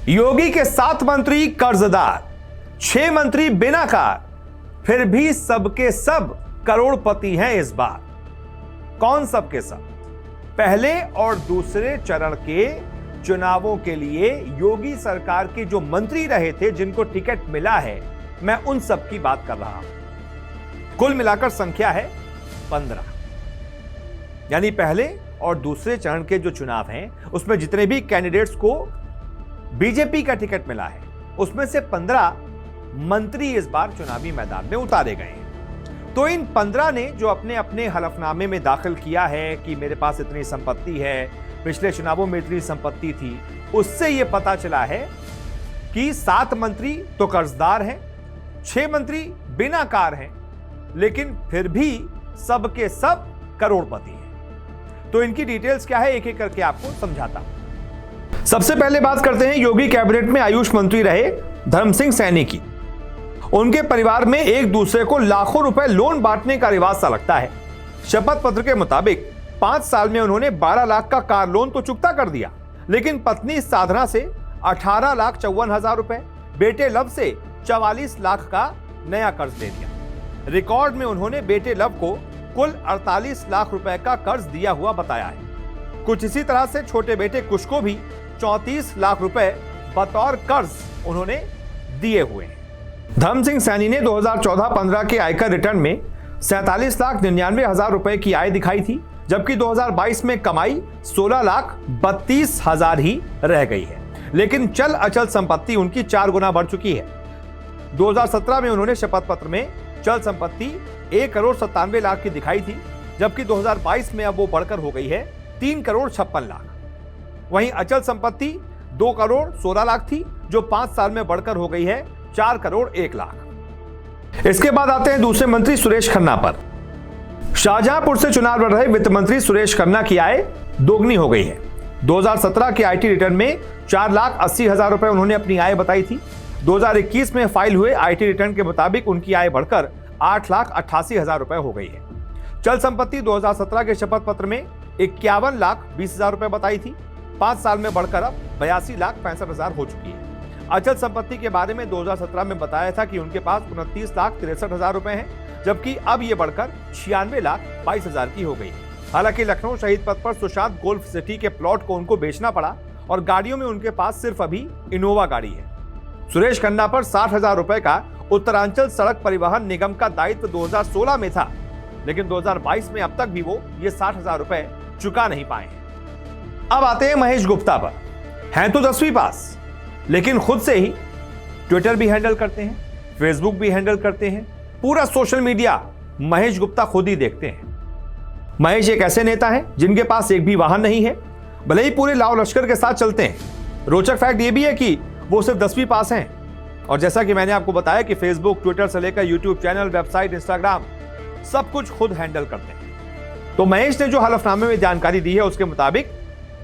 योगी के 7 मंत्री कर्जदार, 6 मंत्री बिना कार, फिर भी सबके सब करोड़पति हैं इस बार। कौन सबके सब? पहले और दूसरे चरण के चुनावों के लिए योगी सरकार के जो मंत्री रहे थे, जिनको टिकट मिला है, मैं उन सब की बात कर रहा हूं। कुल मिलाकर संख्या है 15। यानी पहले और दूसरे चरण के जो चुनाव हैं, उसमें जितने भी कैंडिडेट्स को बीजेपी का टिकट मिला है, उसमें से 15 मंत्री इस बार चुनावी मैदान में उतारे गए हैं। तो इन 15 ने जो अपने अपने हलफनामे में दाखिल किया है कि मेरे पास इतनी संपत्ति है, पिछले चुनावों में इतनी संपत्ति थी, उससे यह पता चला है कि 7 मंत्री तो कर्जदार हैं, 6 मंत्री बिना कार हैं, लेकिन फिर भी सबके सब करोड़पति हैं। तो इनकी डिटेल्स क्या है, एक एक करके आपको समझाता हूं। सबसे पहले बात करते हैं योगी कैबिनेट में आयुष मंत्री रहे धर्म सिंह सैनी की। उनके परिवार में एक दूसरे को लाखों रुपए लोन बांटने का रिवाज सा लगता है। शपथ पत्र के मुताबिक 5 साल में उन्होंने 12 लाख का कार लोन तो चुकता कर दिया, लेकिन पत्नी साधना से 18,54,000 रुपए, बेटे लव से 44 लाख का नया कर्ज ले लिया। रिकॉर्ड में उन्होंने बेटे लव को कुल 48 लाख रुपए का कर्ज दिया हुआ बताया है। कुछ इसी तरह से छोटे बेटे कुश को भी 34 लाख रुपए बतौर कर्ज उन्होंने दिए हुए हैं। धर्म सिंह सैनी ने 2014-15 के आयकर रिटर्न में 47,99,000 रुपए की आय दिखाई थी, जबकि 2022 में कमाई 16,32,000 ही रह गई है। लेकिन चल अचल संपत्ति उनकी 4 गुना बढ़ चुकी है। 2017 में उन्होंने शपथ पत्र में चल संपत्ति 1,97,00,000 की दिखाई थी, जबकि 2022 में अब वो बढ़कर हो गई है 3,56,00,000। वहीं अचल संपत्ति 2,16,00,000 थी, जो 5 साल में बढ़कर हो गई है 4,01,00,000। इसके बाद आते हैं दूसरे मंत्री सुरेश खन्ना पर। शाहजहांपुर से चुनाव लड़ रहे वित्त मंत्री सुरेश खन्ना की आय दोगुनी हो गई है। 2017 के आईटी रिटर्न में 4,80,000 रुपए उन्होंने अपनी आय बताई थी। 2021 में फाइल हुए आईटी रिटर्न के मुताबिक उनकी आय बढ़कर 8,88,000 रुपए हो गई है। चल संपत्ति 2017 के शपथ पत्र में 51,20,000 रुपए बताई थी, 5 साल में बढ़कर अब 82,65,000 हो चुकी है। अचल संपत्ति के बारे में 2017 में बताया था कि उनके पास 29,63,000 रुपए हैं, जबकि अब यह बढ़कर 96,22,000 की हो गई है। हालांकि लखनऊ शहीद पथ पर सुशांत गोल्फ सिटी के प्लॉट को उनको बेचना पड़ा और गाड़ियों में उनके पास सिर्फ अभी इनोवा गाड़ी है। सुरेश खन्ना पर 60,000 रुपए का उत्तरांचल सड़क परिवहन निगम का दायित्व 2016 में था, लेकिन 2022 में अब तक भी वो ये 60,000 रुपए चुका नहीं पाए हैं। अब आते हैं महेश गुप्ता पर। हैं तो 10वीं पास, लेकिन खुद से ही ट्विटर भी हैंडल करते हैं, फेसबुक भी हैंडल करते हैं, पूरा सोशल मीडिया महेश गुप्ता खुद ही देखते हैं। महेश एक ऐसे नेता हैं जिनके पास एक भी वाहन नहीं है, भले ही पूरे लाव लश्कर के साथ चलते हैं। रोचक फैक्ट ये भी है कि वो सिर्फ 10वीं पास हैं, और जैसा कि मैंने आपको बताया कि फेसबुक, ट्विटर से लेकर यूट्यूब चैनल, वेबसाइट, इंस्टाग्राम सब कुछ खुद हैंडल करते हैं। तो महेश ने जो हलफनामे में जानकारी दी है, उसके मुताबिक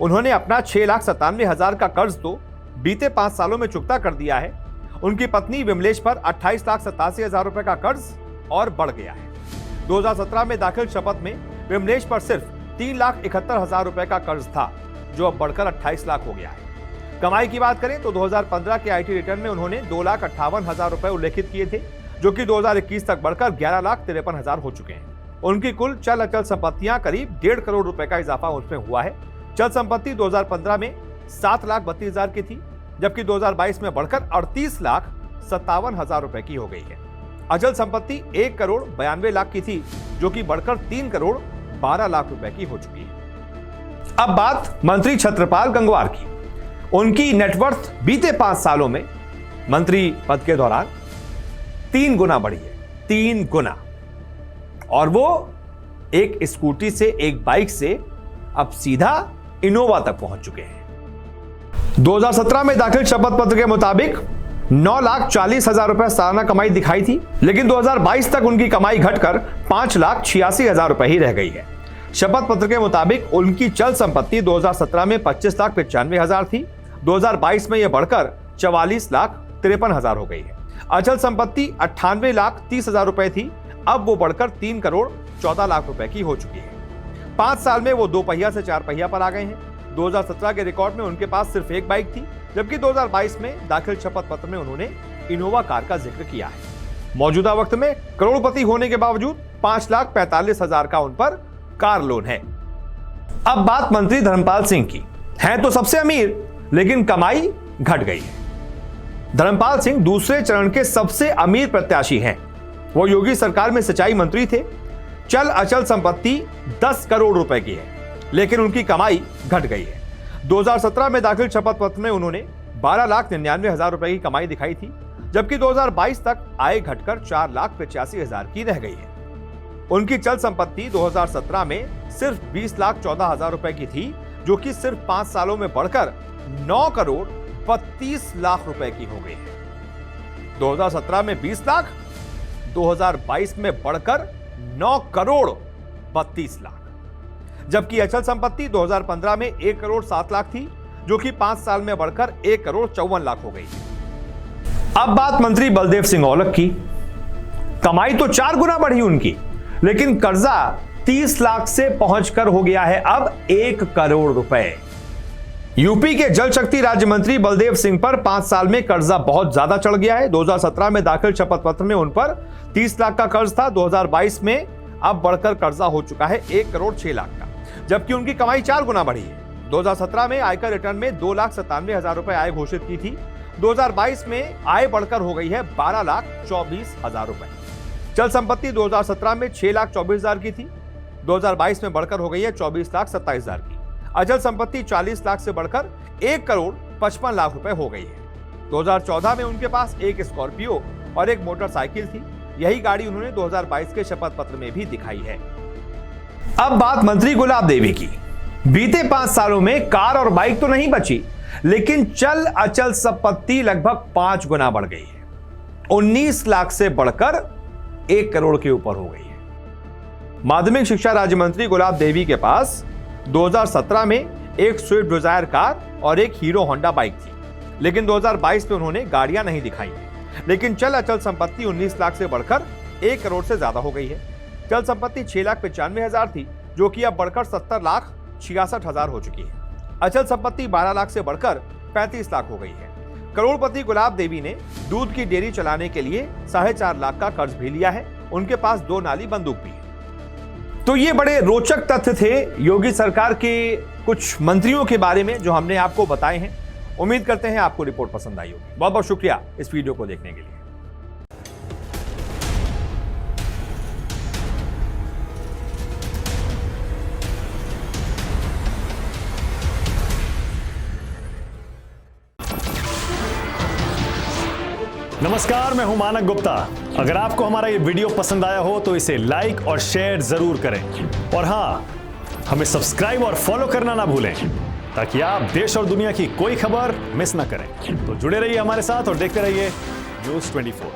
उन्होंने अपना 6,97,000 का कर्ज तो बीते 5 सालों में चुकता कर दिया है। उनकी पत्नी विमलेश पर 28,87,000 रुपए का कर्ज और बढ़ गया है। 2017 में दाखिल शपथ में विमलेश पर सिर्फ 3,71,000 रुपए का कर्ज था, जो अब बढ़कर 28 लाख हो गया है। कमाई की बात करें तो 2015 के आईटी रिटर्न में उन्होंने 2,58,000 रुपए उल्लेखित किए थे, जो कि 2021 तक बढ़कर 11,53,000 हो चुके हैं। उनकी कुल चल अचल संपत्तियां करीब 1.5 करोड़ रुपए का इजाफा उसमें हुआ है। चल संपत्ति 2015 में 7,32,000 की थी, जबकि 2022 में बढ़कर 38,57,000 रुपए की हो गई है। अचल संपत्ति 1,92,00,000 की थी, जो कि बढ़कर 3,12,00,000 रुपए की हो चुकी है। अब बात मंत्री छत्रपाल गंगवार की। उनकी नेटवर्थ बीते 5 सालों में मंत्री पद के दौरान 3 गुना बढ़ी है, 3 गुना। और वो एक स्कूटी से, एक बाइक से अब सीधा इनोवा तक पहुंच चुके हैं। 2017 में दाखिल शपथ पत्र के मुताबिक 9,40,000 रुपए सालाना कमाई दिखाई थी, लेकिन 2022 तक उनकी कमाई घटकर 5,86,000 रुपए ही रह गई है। शपथ पत्र के मुताबिक उनकी चल संपत्ति 2017 में 25,95,000 थी, 2022 में यह बढ़कर 44,53,000 हो गई है। अचल संपत्ति 98,30,000 रुपए थी, अब वो बढ़कर 3,14,00,000 रुपए की हो चुकी है। 5 साल में वो 2 पहिया से 4 पहिया पर आ गए हैं। 2017 के रिकॉर्ड में उनके पास सिर्फ एक बाइक थी, जबकि 2022 में दाखिल शपथ पत्र में उन्होंने इनोवा कार का जिक्र किया है। मौजूदा वक्त में करोड़पति होने के बावजूद 5,45,000 का उन पर कार लोन है। अब बात मंत्री धर्मपाल सिंह की। हैं तो सबसे अमीर, लेकिन कमाई घट गई है। धर्मपाल सिंह दूसरे चरण के सबसे अमीर प्रत्याशी हैं। वो योगी सरकार में सिंचाई मंत्री थे। चल अचल संपत्ति 10 करोड़ रुपए की है, लेकिन उनकी कमाई घट गई है। 2017 में दाखिल शपथ पत्र में उन्होंने 12,99,000 रुपए की कमाई दिखाई थी, जबकि 2022 तक आय घटकर 4,85,000 की रह गई है। उनकी चल संपत्ति 2017 में सिर्फ 20,14,000 रुपए की थी, जो कि सिर्फ 5 सालों में बढ़कर 9 करोड़ 32 लाख रुपए की हो गई है। 2017 में 20 लाख, 2022 में बढ़कर 9 करोड़ 32 लाख, जबकि अचल संपत्ति 2015 में 1 करोड़ 7 लाख थी, जो कि 5 साल में बढ़कर 1 करोड़ 54 लाख हो गई। अब बात मंत्री बलदेव सिंह औलख की। कमाई तो 4 गुना बढ़ी उनकी, लेकिन कर्जा 30 लाख से पहुंचकर हो गया है अब 1 करोड़ रुपए। यूपी के जल शक्ति राज्य मंत्री बलदेव सिंह पर 5 साल में कर्जा बहुत ज्यादा चढ़ गया है। 2017 में दाखिल शपथ पत्र में उन पर 30 लाख का कर्ज था। 2022 में अब बढ़कर कर्जा हो चुका है 1 करोड़ 6 लाख का, जबकि उनकी कमाई 4 गुना बढ़ी है। 2017 में आयकर रिटर्न में 2,97,000 रुपए आय घोषित की थी। 2022 में आय बढ़कर हो गई है 12,24,000 रुपए। चल संपत्ति 2017 में 6,24,000 की थी, 2022 में बढ़कर हो गई है 24,27,000 की। अचल संपत्ति 40 लाख से बढ़कर 1 करोड़ 55 लाख रुपए हो गई है। 2014 में उनके पास एक स्कॉर्पियो और एक मोटरसाइकिल थी। यही गाड़ी उन्होंने 2022 के शपथ पत्र में भी दिखाई है। अब बात मंत्री गुलाब देवी की। बीते 5 सालों में कार और बाइक तो नहीं बची, लेकिन चल अचल संपत्ति लगभग 5 गुना बढ़ गई है। 19 लाख से बढ़कर 1 करोड़ के ऊपर हो गई है। माध्यमिक शिक्षा राज्य मंत्री गुलाब देवी के पास 2017 में एक स्विफ्ट डिजायर कार और एक हीरो होंडा बाइक थी, लेकिन 2022 में उन्होंने गाड़ियां नहीं दिखाई। लेकिन चल अचल संपत्ति 19 लाख से बढ़कर 1 करोड़ से ज्यादा हो गई है। चल संपत्ति 6,95,000 थी, जो कि अब बढ़कर 70,66,000 हो चुकी है। अचल संपत्ति 12 लाख से बढ़कर 35 लाख हो गई है। करोड़पति गुलाब देवी ने दूध की डेयरी चलाने के लिए 4.5 लाख का कर्ज भी लिया है। उनके पास 2 नाली बंदूक भी है। तो ये बड़े रोचक तथ्य थे योगी सरकार के कुछ मंत्रियों के बारे में जो हमने आपको बताए हैं। उम्मीद करते हैं आपको रिपोर्ट पसंद आई होगी। बहुत बहुत शुक्रिया इस वीडियो को देखने के लिए। नमस्कार, मैं हूं मानक गुप्ता। अगर आपको हमारा ये वीडियो पसंद आया हो तो इसे लाइक और शेयर जरूर करें, और हां, हमें सब्सक्राइब और फॉलो करना ना भूलें, ताकि आप देश और दुनिया की कोई खबर मिस ना करें। तो जुड़े रहिए हमारे साथ और देखते रहिए न्यूज़ 24।